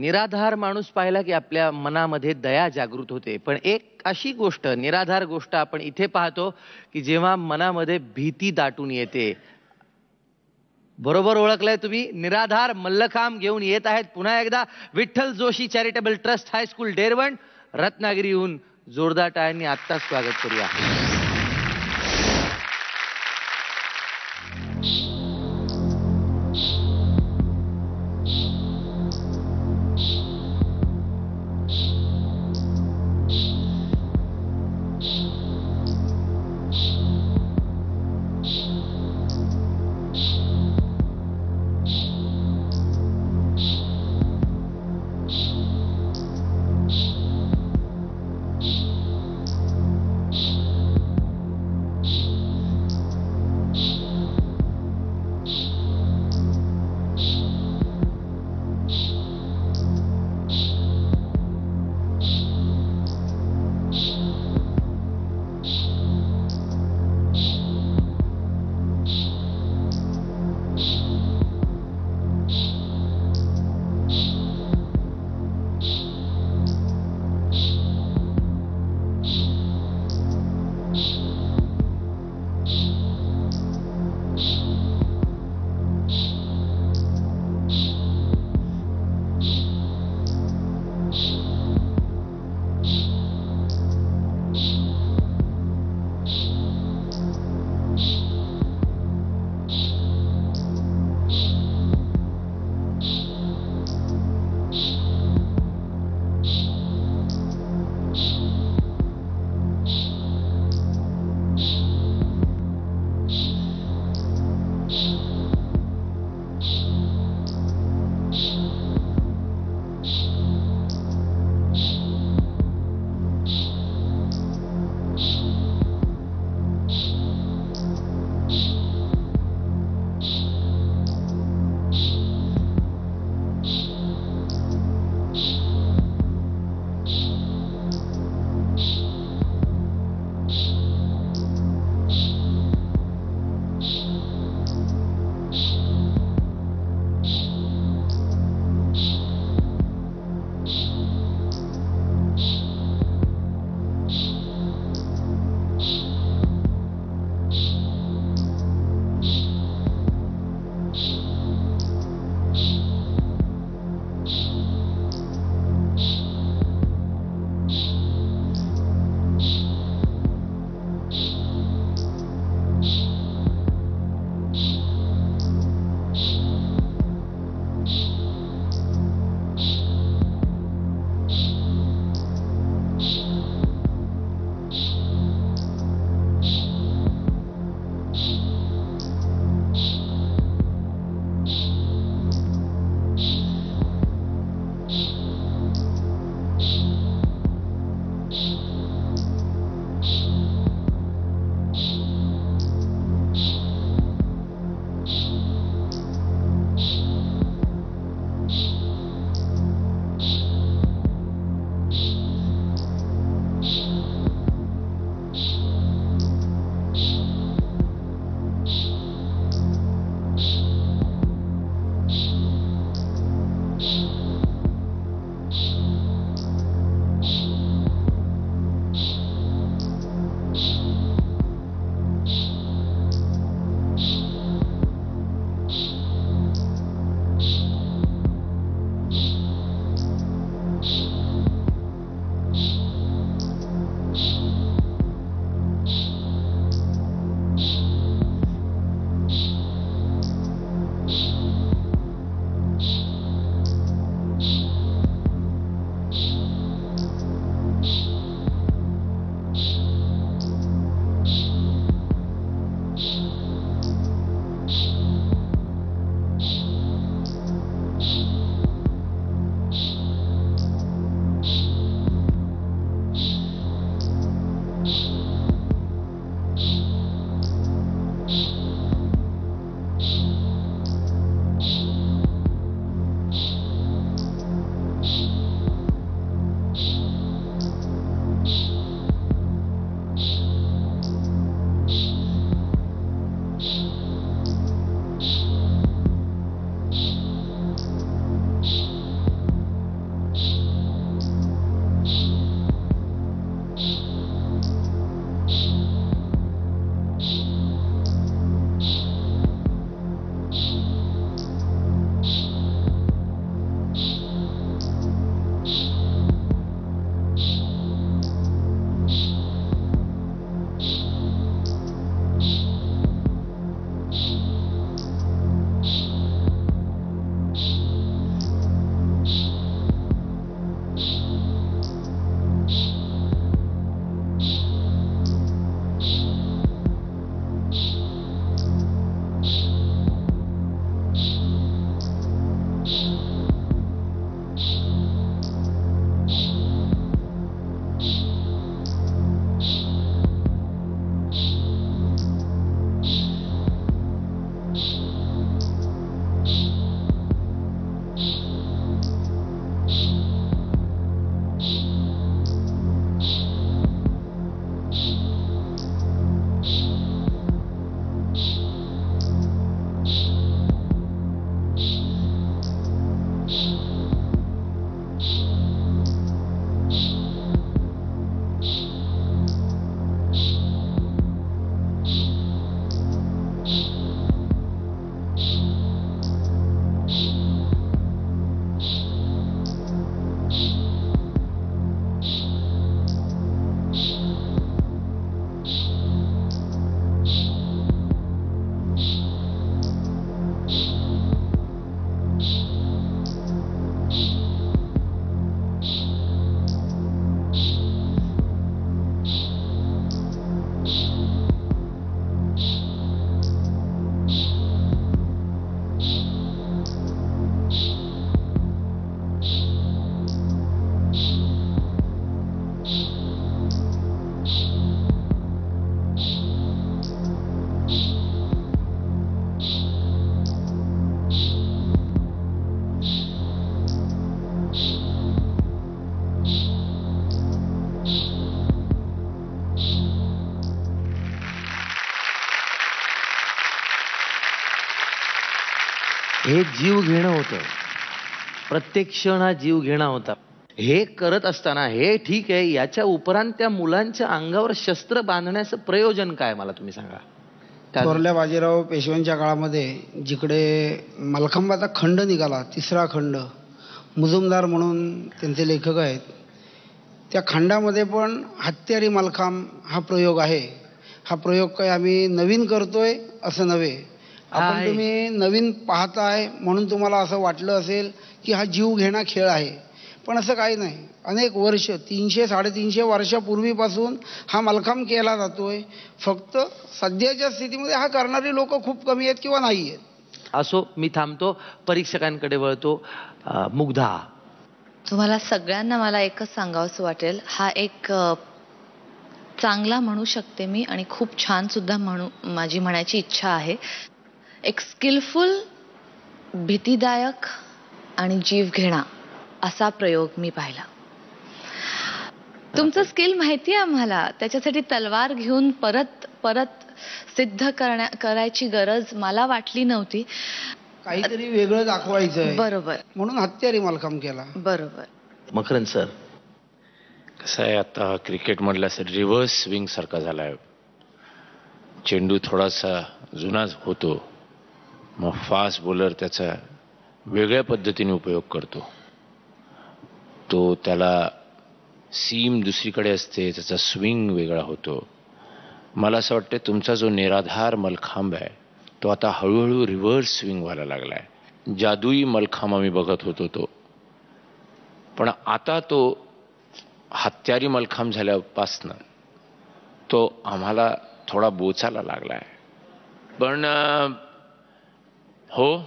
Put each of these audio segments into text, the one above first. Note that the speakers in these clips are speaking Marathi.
निराधार माणूस पाहिला की आपल्या मनामध्ये दया जागृत होते. पण एक अशी गोष्ट, निराधार गोष्ट आपण इथे पाहतो की जेव्हा मनामध्ये भीती दाटून येते. बरोबर ओळखलंय तुम्ही. निराधार मल्लखांब घेऊन येत आहेत पुन्हा एकदा Vitthal Joshi charitable trust high school Derwan रत्नागिरीहून. जोरदार टाळ्यांनी आत्ताच स्वागत करूया. हे जीव घेणं होतं. प्रत्येक क्षण हा जीव घेणा होता. हे करत असताना हे ठीक आहे, याच्या उपरांत त्या मुलांच्या अंगावर शस्त्र बांधण्याचं प्रयोजन काय, मला तुम्ही सांगा. थोरल्या बाजीराव पेशव्यांच्या काळामध्ये जिकडे मलखांबाचा खंड निघाला, 3रा खंड, मुजुमदार म्हणून त्यांचे लेखक आहेत, त्या खंडामध्ये पण हत्यारी मलखांब हा प्रयोग आहे. हा प्रयोग काही आम्ही नवीन करतोय असं नव्हे. आपण तुम्ही नवीन पाहताय म्हणून तुम्हाला असं वाटलं असेल की हा जीव घेणा खेळ आहे, पण असं काही नाही. अनेक वर्ष, 300-350 वर्षापूर्वीपासून हा मलखांब केला जातोय. फक्त सध्याच्या स्थितीमध्ये हा करणारी लोक खूप कमी आहेत किंवा नाही आहेत. असो, मी थांबतो, परीक्षकांकडे वळतो. मुग्धा, तुम्हाला सगळ्यांना मला एकच सांगावंसं वाटेल, हा एक चांगला म्हणू शकते मी आणि खूप छान सुद्धा माझी म्हणायची इच्छा आहे. एक स्किलफुल, भीतीदायक आणि जीवघेणा असा प्रयोग मी पाहिला. तुमचं स्किल माहिती आहे आम्हाला, त्याच्यासाठी तलवार घेऊन परत परत सिद्ध करायची गरज मला वाटली नव्हती. काहीतरी वेगळं दाखवायचं, बरोबर, म्हणून हत्यारी मलखांब केला. बरोबर. मकरंद सर, कसं आहे, आता क्रिकेटमधला रिव्हर्स स्विंग सारखा झालाय. चेंडू थोडासा जुना होतो, मग फास्ट बॉलर त्याचा वेगळ्या पद्धतीने उपयोग करतो. तो त्याला सीम दुसरीकडे असते, त्याचा स्विंग वेगळा होतो. मला असं वाटतं तुमचा जो निराधार मलखांब आहे तो आता हळूहळू रिव्हर्स स्विंग व्हायला लागलाय. जादुई मलखांब आम्ही बघत होतो तो, पण आता तो हत्यारी मलखांब झाल्यापासनं तो आम्हाला थोडा बोचायला लागलाय. पण हो,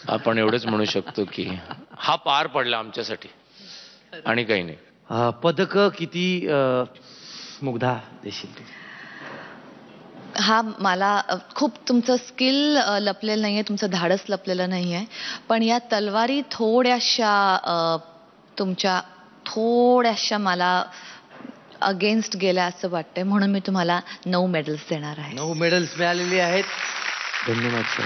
आपण एवढंच म्हणू शकतो की हा पार पडला आमच्यासाठी आणि काही नाही. पदक किती मुग्धा देशील तू? हा, मला खूप तुमचं स्किल लपलेलं नाहीये, तुमचं धाडस लपलेलं नाहीये, पण या तलवारी तुमच्या थोड्याशा मला अगेन्स्ट गेल्या असं वाटतंय, म्हणून मी तुम्हाला 9 मेडल्स देणार आहे. 9 मेडल्स मिळालेली आहेत. धन्यवाद सर.